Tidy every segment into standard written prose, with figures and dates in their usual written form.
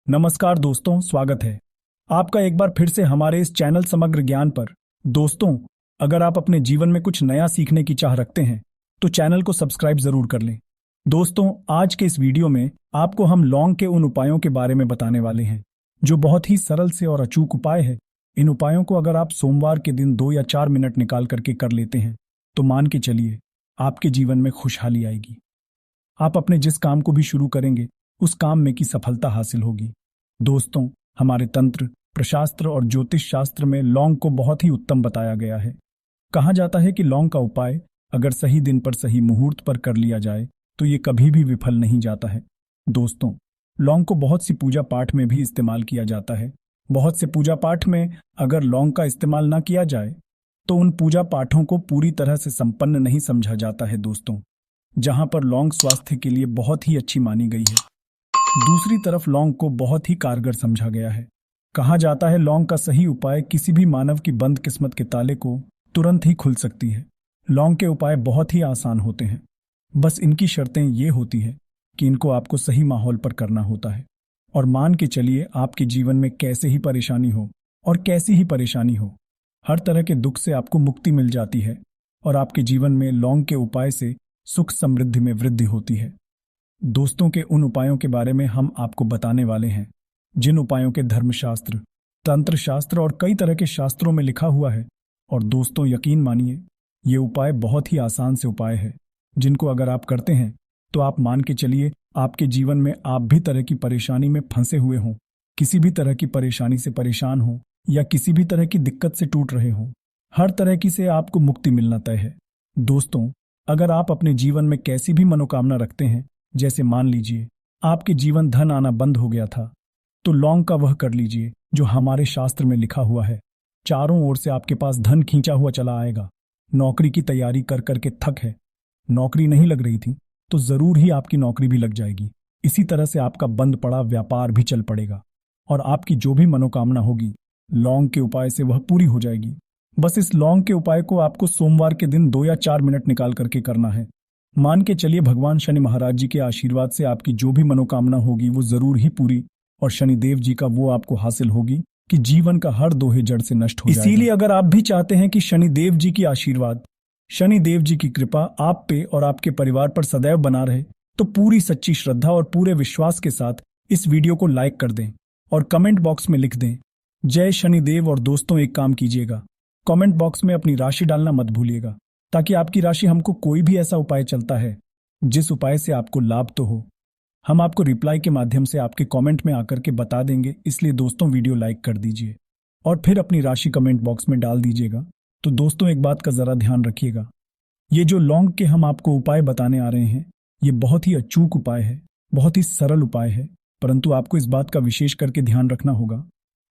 नमस्कार दोस्तों, स्वागत है आपका एक बार फिर से हमारे इस चैनल समग्र ज्ञान पर। दोस्तों, अगर आप अपने जीवन में कुछ नया सीखने की चाह रखते हैं तो चैनल को सब्सक्राइब जरूर कर लें। दोस्तों, आज के इस वीडियो में आपको हम लौंग के उन उपायों के बारे में बताने वाले हैं जो बहुत ही सरल से और अचूक उपाय है। इन उपायों को अगर आप सोमवार के दिन 2 या 4 मिनट निकाल करके कर लेते हैं तो मान के चलिए आपके जीवन में खुशहाली आएगी। आप अपने जिस काम को भी शुरू करेंगे उस काम में की सफलता हासिल होगी। दोस्तों, हमारे तंत्र, प्रशास्त्र और ज्योतिष शास्त्र में लौंग को बहुत ही उत्तम बताया गया है। कहा जाता है कि लौंग का उपाय अगर सही दिन पर सही मुहूर्त पर कर लिया जाए तो ये कभी भी विफल नहीं जाता है। दोस्तों, लौंग को बहुत सी पूजा पाठ में भी इस्तेमाल किया जाता है। बहुत से पूजा पाठ में अगर लौंग का इस्तेमाल ना किया जाए तो उन पूजा पाठों को पूरी तरह से संपन्न नहीं समझा जाता है। दोस्तों, जहां पर लौंग स्वास्थ्य के लिए बहुत ही अच्छी मानी गई है, दूसरी तरफ लौंग को बहुत ही कारगर समझा गया है। कहा जाता है लौंग का सही उपाय किसी भी मानव की बंद किस्मत के ताले को तुरंत ही खुल सकती है। लौंग के उपाय बहुत ही आसान होते हैं, बस इनकी शर्तें ये होती है कि इनको आपको सही माहौल पर करना होता है। और मान के चलिए आपके जीवन में कैसे ही परेशानी हो और कैसी ही परेशानी हो, हर तरह के दुख से आपको मुक्ति मिल जाती है और आपके जीवन में लौंग के उपाय से सुख समृद्धि में वृद्धि होती है। दोस्तों, के उन उपायों के बारे में हम आपको बताने वाले हैं जिन उपायों के धर्मशास्त्र, तंत्र शास्त्र और कई तरह के शास्त्रों में लिखा हुआ है। और दोस्तों, यकीन मानिए ये उपाय बहुत ही आसान से उपाय है जिनको अगर आप करते हैं तो आप मान के चलिए आपके जीवन में आप भी तरह की परेशानी में फंसे हुए हों, किसी भी तरह की परेशानी से परेशान हो या किसी भी तरह की दिक्कत से टूट रहे हों, हर तरह की से आपको मुक्ति मिलना तय है। दोस्तों, अगर आप अपने जीवन में कैसी भी मनोकामना रखते हैं, जैसे मान लीजिए आपके जीवन धन आना बंद हो गया था, तो लौंग का वह कर लीजिए जो हमारे शास्त्र में लिखा हुआ है। चारों ओर से आपके पास धन खींचा हुआ चला आएगा। नौकरी की तैयारी कर करके थक है, नौकरी नहीं लग रही थी तो जरूर ही आपकी नौकरी भी लग जाएगी। इसी तरह से आपका बंद पड़ा व्यापार भी चल पड़ेगा और आपकी जो भी मनोकामना होगी लौंग के उपाय से वह पूरी हो जाएगी। बस इस लौंग के उपाय को आपको सोमवार के दिन 2 या 4 मिनट निकाल करके करना है। मान के चलिए भगवान शनि महाराज जी के आशीर्वाद से आपकी जो भी मनोकामना होगी वो जरूर ही पूरी, और शनिदेव जी का वो आपको हासिल होगी कि जीवन का हर दोहे जड़ से नष्ट हो जाएगा। इसीलिए अगर आप भी चाहते हैं कि शनिदेव जी की आशीर्वाद, शनिदेव जी की कृपा आप पे और आपके परिवार पर सदैव बना रहे, तो पूरी सच्ची श्रद्धा और पूरे विश्वास के साथ इस वीडियो को लाइक कर दें और कमेंट बॉक्स में लिख दें जय शनिदेव। और दोस्तों, एक काम कीजिएगा, कमेंट बॉक्स में अपनी राशि डालना मत भूलिएगा, ताकि आपकी राशि हमको कोई भी ऐसा उपाय चलता है जिस उपाय से आपको लाभ तो हो, हम आपको रिप्लाई के माध्यम से आपके कमेंट में आकर के बता देंगे। इसलिए दोस्तों, वीडियो लाइक कर दीजिए और फिर अपनी राशि कमेंट बॉक्स में डाल दीजिएगा। तो दोस्तों, एक बात का जरा ध्यान रखिएगा, ये जो लौंग के हम आपको उपाय बताने आ रहे हैं ये बहुत ही अचूक उपाय है, बहुत ही सरल उपाय है, परंतु आपको इस बात का विशेष करके ध्यान रखना होगा।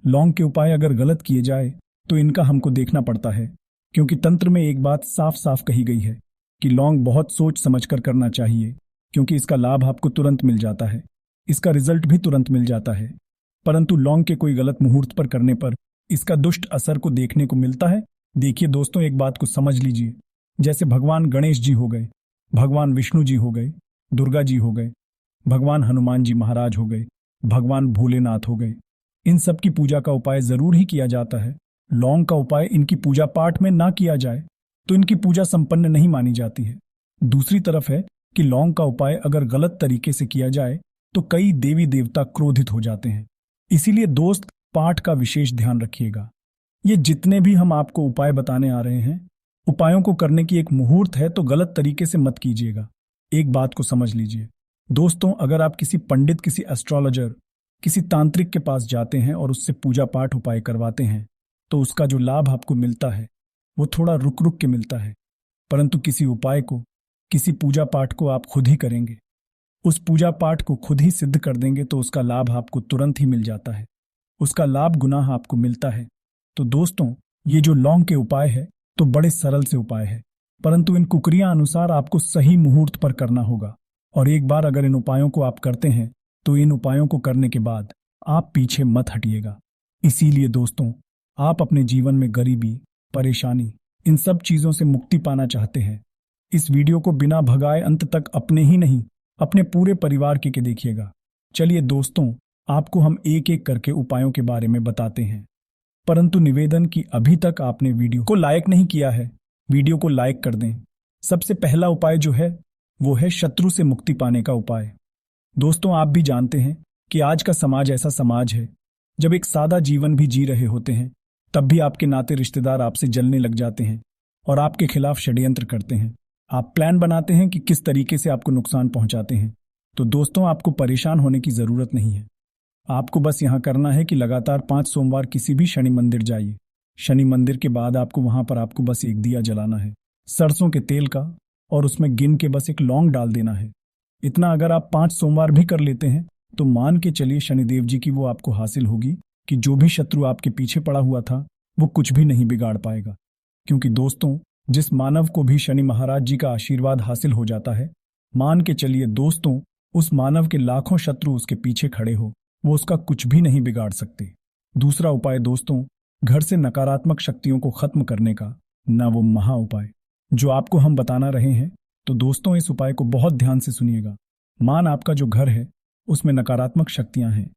लौंग के उपाय अगर गलत किए जाए तो इनका हमको देखना पड़ता है, क्योंकि तंत्र में एक बात साफ साफ कही गई है कि लौंग बहुत सोच समझ कर करना चाहिए, क्योंकि इसका लाभ आपको तुरंत मिल जाता है, इसका रिजल्ट भी तुरंत मिल जाता है। परंतु लौंग के कोई गलत मुहूर्त पर करने पर इसका दुष्ट असर को देखने को मिलता है। देखिए दोस्तों, एक बात को समझ लीजिए, जैसे भगवान गणेश जी हो गए, भगवान विष्णु जी हो गए, दुर्गा जी हो गए, भगवान हनुमान जी महाराज हो गए, भगवान भोलेनाथ हो गए, इन सब की पूजा का उपाय जरूर ही किया जाता है। लौंग का उपाय इनकी पूजा पाठ में ना किया जाए तो इनकी पूजा संपन्न नहीं मानी जाती है। दूसरी तरफ है कि लौंग का उपाय अगर गलत तरीके से किया जाए तो कई देवी देवता क्रोधित हो जाते हैं। इसीलिए दोस्त, पाठ का विशेष ध्यान रखिएगा। ये जितने भी हम आपको उपाय बताने आ रहे हैं, उपायों को करने की एक मुहूर्त है, तो गलत तरीके से मत कीजिएगा। एक बात को समझ लीजिए दोस्तों, अगर आप किसी पंडित, किसी एस्ट्रोलॉजर, किसी तांत्रिक के पास जाते हैं और उससे पूजा पाठ उपाय करवाते हैं तो उसका जो लाभ आपको मिलता है वो थोड़ा रुक रुक के मिलता है। परंतु किसी उपाय को, किसी पूजा पाठ को आप खुद ही करेंगे, उस पूजा पाठ को खुद ही सिद्ध कर देंगे तो उसका लाभ आपको तुरंत ही मिल जाता है, उसका लाभ गुनाह आपको मिलता है। तो दोस्तों, ये जो लौंग के उपाय है तो बड़े सरल से उपाय है, परंतु इन कुकरियां अनुसार आपको सही मुहूर्त पर करना होगा। और एक बार अगर इन उपायों को आप करते हैं तो इन उपायों को करने के बाद आप पीछे मत हटिएगा। इसीलिए दोस्तों, आप अपने जीवन में गरीबी, परेशानी, इन सब चीजों से मुक्ति पाना चाहते हैं, इस वीडियो को बिना भगाए अंत तक अपने ही नहीं अपने पूरे परिवार के देखिएगा। चलिए दोस्तों, आपको हम एक एक करके उपायों के बारे में बताते हैं, परंतु निवेदन कि अभी तक आपने वीडियो को लाइक नहीं किया है, वीडियो को लाइक कर दें। सबसे पहला उपाय जो है वो है शत्रु से मुक्ति पाने का उपाय। दोस्तों, आप भी जानते हैं कि आज का समाज ऐसा समाज है, जब एक सादा जीवन भी जी रहे होते हैं तब भी आपके नाते रिश्तेदार आपसे जलने लग जाते हैं और आपके खिलाफ षड्यंत्र करते हैं। आप प्लान बनाते हैं कि किस तरीके से आपको नुकसान पहुंचाते हैं। तो दोस्तों, आपको परेशान होने की जरूरत नहीं है। आपको बस यहां करना है कि लगातार 5 सोमवार किसी भी शनि मंदिर जाइए। शनि मंदिर के बाद आपको वहां पर आपको बस एक दिया जलाना है सरसों के तेल का, और उसमें गिन के बस एक लौंग डाल देना है। इतना अगर आप 5 सोमवार भी कर लेते हैं तो मान के चलिए शनिदेव जी की वो आपको हासिल होगी कि जो भी शत्रु आपके पीछे पड़ा हुआ था वो कुछ भी नहीं बिगाड़ पाएगा। क्योंकि दोस्तों, जिस मानव को भी शनि महाराज जी का आशीर्वाद हासिल हो जाता है, मान के चलिए दोस्तों, उस मानव के लाखों शत्रु उसके पीछे खड़े हो, वो उसका कुछ भी नहीं बिगाड़ सकते। दूसरा उपाय दोस्तों, घर से नकारात्मक शक्तियों को खत्म करने का ना वो महा उपाय जो आपको हम बताना रहे हैं। तो दोस्तों, इस उपाय को बहुत ध्यान से सुनिएगा। मान आपका जो घर है उसमें नकारात्मक शक्तियां हैं,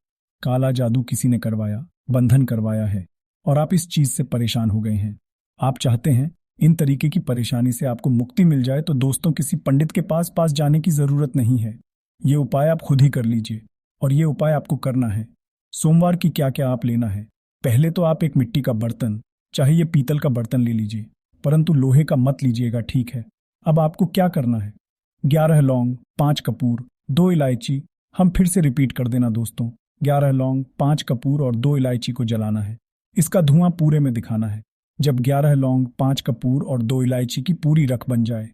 काला जादू किसी ने करवाया, बंधन करवाया है और आप इस चीज से परेशान हो गए हैं। आप चाहते हैं इन तरीके की परेशानी से आपको मुक्ति मिल जाए, तो दोस्तों किसी पंडित के पास जाने की जरूरत नहीं है। ये उपाय आप खुद ही कर लीजिए। और ये उपाय आपको करना है। सोमवार की क्या क्या आप लेना है। पहले तो आप एक मिट्टी का बर्तन, चाहे ये पीतल का बर्तन ले लीजिए, परंतु लोहे का मत लीजिएगा, ठीक है। अब आपको क्या करना है, 11 लौंग, 5 कपूर, 2 इलायची। हम फिर से रिपीट कर देना दोस्तों, 11 लौंग, 5 कपूर और 2 इलायची को जलाना है। इसका धुआं पूरे में दिखाना है। जब 11 लौंग, 5 कपूर और 2 इलायची की पूरी रख बन जाए,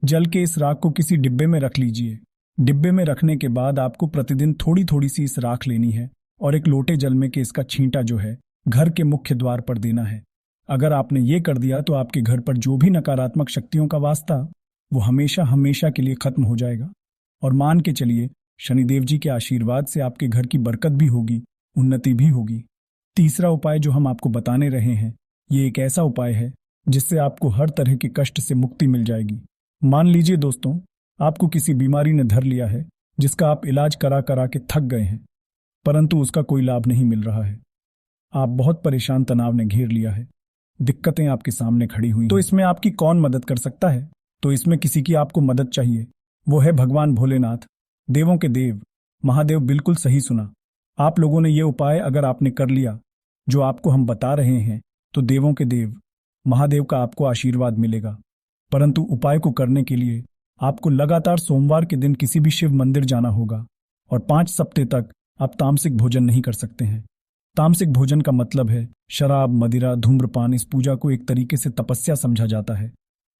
जल के इस राख को किसी डिब्बे में रख लीजिए। डिब्बे में रखने के बाद आपको प्रतिदिन थोड़ी थोड़ी सी इस राख लेनी है और एक लोटे जल में के इसका छींटा जो है घर के मुख्य द्वार पर देना है। अगर आपने ये कर दिया तो आपके घर पर जो भी नकारात्मक शक्तियों का वास्ता वो हमेशा हमेशा के लिए खत्म हो जाएगा। और मान के चलिए शनिदेव जी के आशीर्वाद से आपके घर की बरकत भी होगी, उन्नति भी होगी। तीसरा उपाय जो हम आपको बताने रहे हैं, ये एक ऐसा उपाय है जिससे आपको हर तरह के कष्ट से मुक्ति मिल जाएगी। मान लीजिए दोस्तों, आपको किसी बीमारी ने धर लिया है जिसका आप इलाज करा करा के थक गए हैं, परंतु उसका कोई लाभ नहीं मिल रहा है। आप बहुत परेशान, तनाव ने घेर लिया है, दिक्कतें आपके सामने खड़ी हुई। तो इसमें आपकी कौन मदद कर सकता है? तो इसमें किसी की आपको मदद चाहिए, वो है भगवान भोलेनाथ, देवों के देव महादेव। बिल्कुल सही सुना। आप लोगों ने ये उपाय अगर आपने कर लिया जो आपको हम बता रहे हैं, तो देवों के देव महादेव का आपको आशीर्वाद मिलेगा। परंतु उपाय को करने के लिए आपको लगातार सोमवार के दिन किसी भी शिव मंदिर जाना होगा और 5 सप्ताह तक आप तामसिक भोजन नहीं कर सकते हैं। तामसिक भोजन का मतलब है शराब, मदिरा, धूम्रपान। इस पूजा को एक तरीके से तपस्या समझा जाता है।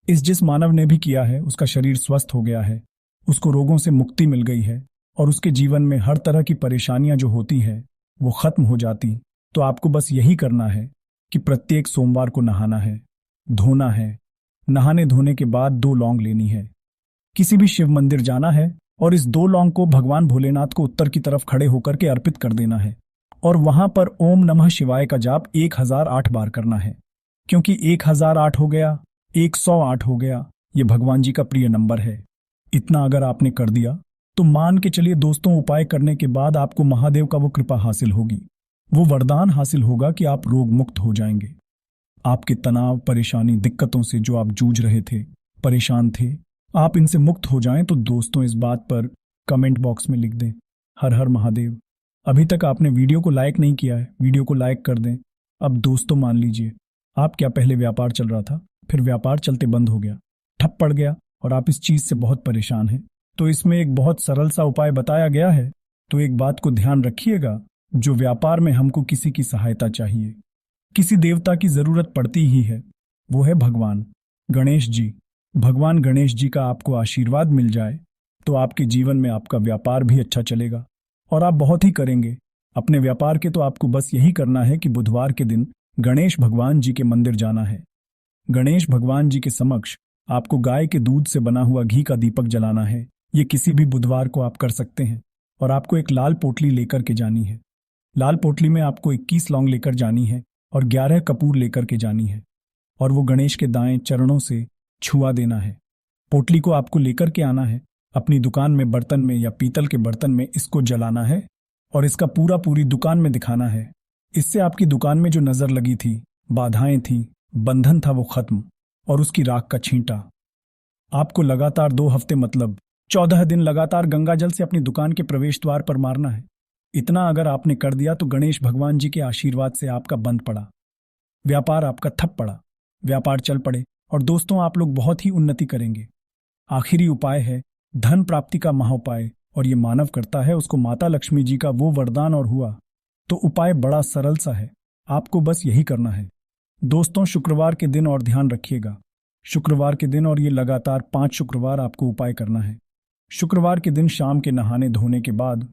इस जिस मानव ने भी किया है उसका शरीर स्वस्थ हो गया है, उसको रोगों से मुक्ति मिल गई है और उसके जीवन में हर तरह की परेशानियां जो होती है वो खत्म हो जाती। तो आपको बस यही करना है कि प्रत्येक सोमवार को नहाना है, धोना है। नहाने धोने के बाद 2 लौंग लेनी है, किसी भी शिव मंदिर जाना है और इस 2 लौंग को भगवान भोलेनाथ को उत्तर की तरफ खड़े होकर के अर्पित कर देना है और वहां पर ओम नमः शिवाय का जाप 1008 बार करना है। क्योंकि 1008 हो गया, 108 हो गया, ये भगवान जी का प्रिय नंबर है। इतना अगर आपने कर दिया तो मान के चलिए दोस्तों, उपाय करने के बाद आपको महादेव का वो कृपा हासिल होगी, वो वरदान हासिल होगा कि आप रोग मुक्त हो जाएंगे। आपके तनाव, परेशानी, दिक्कतों से जो आप जूझ रहे थे, परेशान थे, आप इनसे मुक्त हो जाएं। तो दोस्तों, इस बात पर कमेंट बॉक्स में लिख दें हर हर महादेव। अभी तक आपने वीडियो को लाइक नहीं किया है, वीडियो को लाइक कर दें। अब दोस्तों मान लीजिए आप क्या पहले व्यापार चल रहा था, फिर व्यापार चलते बंद हो गया, ठप पड़ गया और आप इस चीज से बहुत परेशान हैं। तो इसमें एक बहुत सरल सा उपाय बताया गया है। तो एक बात को ध्यान रखिएगा, जो व्यापार में हमको किसी की सहायता चाहिए, किसी देवता की जरूरत पड़ती ही है, वो है भगवान गणेश जी। भगवान गणेश जी का आपको आशीर्वाद मिल जाए तो आपके जीवन में आपका व्यापार भी अच्छा चलेगा और आप बहुत ही करेंगे अपने व्यापार के। तो आपको बस यही करना है कि बुधवार के दिन गणेश भगवान जी के मंदिर जाना है। गणेश भगवान जी के समक्ष आपको गाय के दूध से बना हुआ घी का दीपक जलाना है। ये किसी भी बुधवार को आप कर सकते हैं और आपको एक लाल पोटली लेकर के जानी है। लाल पोटली में आपको 21 लौंग लेकर जानी है और 11 कपूर लेकर के जानी है और वो गणेश के दाएं चरणों से छुआ देना है। पोटली को आपको लेकर के आना है, अपनी दुकान में बर्तन में या पीतल के बर्तन में इसको जलाना है और इसका पूरी दुकान में दिखाना है। इससे आपकी दुकान में जो नजर लगी थी, बाधाएं थी, बंधन था, वो खत्म और उसकी राख का छींटा। आपको लगातार 2 हफ्ते मतलब 14 दिन लगातार गंगाजल से अपनी दुकान के प्रवेश द्वार पर मारना है। इतना अगर आपने कर दिया तो गणेश भगवान जी के आशीर्वाद से आपका बंद पड़ा, व्यापार आपका ठप पड़ा, व्यापार चल पड़े और दोस्तों आप लोग बहुत ही उन्नति करेंगे। आखिरी उपाय है धन प्राप्ति का महाउपाय, और ये मानव करता है, उसको माता लक्ष्मी जी का वो वरदान और हुआ। तो उपाय बड़ा सरल सा है, आपको बस यही करना है। दोस्तों शुक्रवार के दिन और ध्यान रखिएगा, शुक्रवार के दिन और ये लगातार 5 शुक्रवार आपको उपाय करना है। शुक्रवार के दिन शाम के नहाने धोने के बाद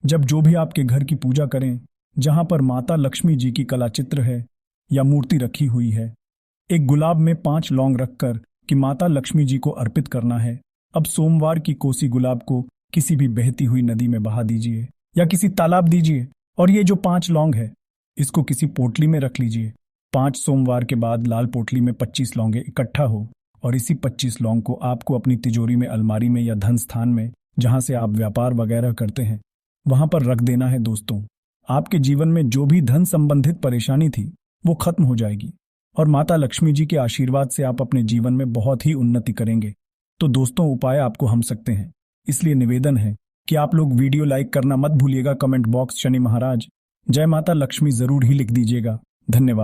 जब जो भी आपके घर की पूजा करें, जहां पर माता लक्ष्मी जी की कला चित्र है या मूर्ति रखी हुई है, एक गुलाब में 5 लौंग रखकर कि माता लक्ष्मी जी को अर्पित करना है। अब सोमवार की कोसी गुलाब को किसी भी बहती हुई नदी में बहा दीजिए या किसी तालाब दीजिए, और ये जो 5 लौंग है इसको किसी पोटली में रख लीजिए। 5 सोमवार के बाद लाल पोटली में 25 लौंगे इकट्ठा हो और इसी 25 लौंग को आपको अपनी तिजोरी में, अलमारी में या धन स्थान में जहां से आप व्यापार वगैरह करते हैं वहां पर रख देना है। दोस्तों आपके जीवन में जो भी धन संबंधित परेशानी थी वो खत्म हो जाएगी और माता लक्ष्मी जी के आशीर्वाद से आप अपने जीवन में बहुत ही उन्नति करेंगे। तो दोस्तों उपाय आपको हम सकते हैं, इसलिए निवेदन है कि आप लोग वीडियो लाइक करना मत भूलिएगा। कमेंट बॉक्स शनि महाराज जय माता लक्ष्मी जरूर ही लिख दीजिएगा। धन्यवाद।